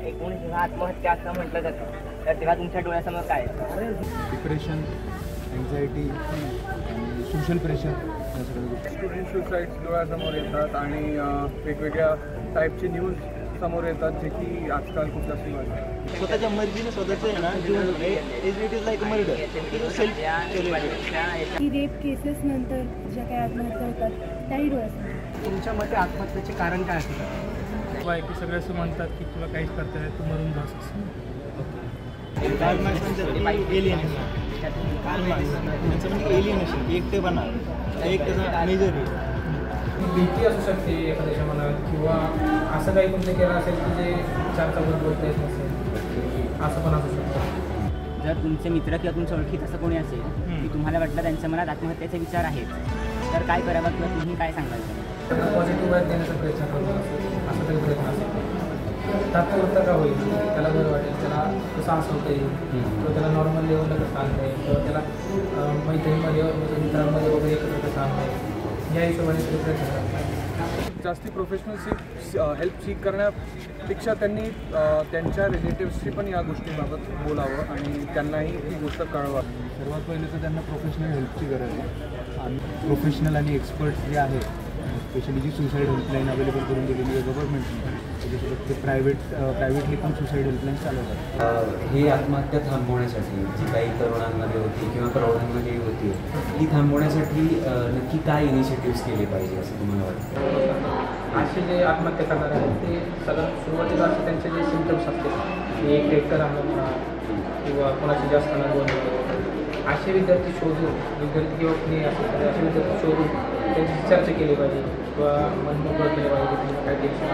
एकूण जेव्हा आत्महत्या असं म्हटलं जातं तर तेव्हा तुमच्या डोळ्यासमोर काय आहे? डिप्रेशन, एन्झायटी आणि सोशल प्रेशर या सगळ्या गोष्टी. स्टुडंट सुसाईड्स डोळ्यासमोर येतात आणि वेगवेगळ्या टाईपचे न्यूज समोर येतात जे की आजकाल खूप जास्त वाढतात. स्वतःच्या मर्जीने स्वतःचं आहे ना जीवन it is like murder self. की रेप केसेस नंतर ज्या काही आत्महत्या होतात त्याही डोळ्यासमोर. तुमच्या मते आत्महत्येचे कारण काय असतं? की सगळे असं म्हणतात की तुला काहीच करता नाही, तू मरून जास असं. एलियनेशन एकटेपणा एक त्याचा मेजर भीती असू शकते एखाद्याच्या मनात, किंवा असं काही कोणतं केलं असेल की जे चारचा वर बोलता येत नसेल, असं पण असू शकतं. जर तुमचे मित्र किंवा तुमच्या ओळखीत असं कोणी असेल की तुम्हाला वाटलं त्यांच्या मनात आत्महत्येचे विचार आहेत तर काय करावं किंवा तुम्ही काय सांगाल? त्यांना पॉझिटिव्ह वाईब देण्याचा प्रयत्न करतो, असं तरी प्रयत्न असेल तात्पुरता का होईल, त्याला बरं वाटेल, त्याला कसं हसवता येईल किंवा त्याला नॉर्मल लेवलला कसं आणता येईल किंवा त्याला मैत्रिणीमध्ये म्हणजे मित्रांमध्ये वगैरे एकत्र कसं आणता येईल या हिशोबाने तरी प्रयत्न करतात. जास्ती प्रोफेशनल हेल्प सीक करण्यापेक्षा त्यांनी त्यांच्या रिलेटिव्सशी पण या गोष्टीबाबत बोलावं आणि त्यांनाही ती गोष्ट कळवावं. सर्वात पहिले तर त्यांना प्रोफेशनल हेल्पची गरज आहे. आणि प्रोफेशनल आणि एक्सपर्ट्स जे आहेत, स्पेशली जी सुसाईड हेल्पलाईन अवेलेबल करून दिलेली आहे गव्हर्नमेंटने, त्याच्यासोबत ते प्रायव्हेटली पण सुसाईड हेल्पलाईन चालवतात. ही आत्महत्या थांबवण्यासाठी जी काही तरुणांमध्ये होती किंवा प्रौढांमध्ये होती ती थांबवण्यासाठी नक्की काय इनिशिएटिव्स केले पाहिजे असं तुम्हाला वाटतं? असे जे आत्महत्या करणार आहेत ते सगळं सुरुवातीला असे त्यांचे जे सिम्टम्स असतात की एक एकटं राहणं म्हणा किंवा कोणाशी जास्त न बोलणं, असे विद्यार्थी शोधून विद्यार्थी किंवा कुणी असेल असे विद्यार्थी शोधून त्यांची चर्चा केली पाहिजे किंवा मन मोकळं केलं पाहिजे, काय टेन्शन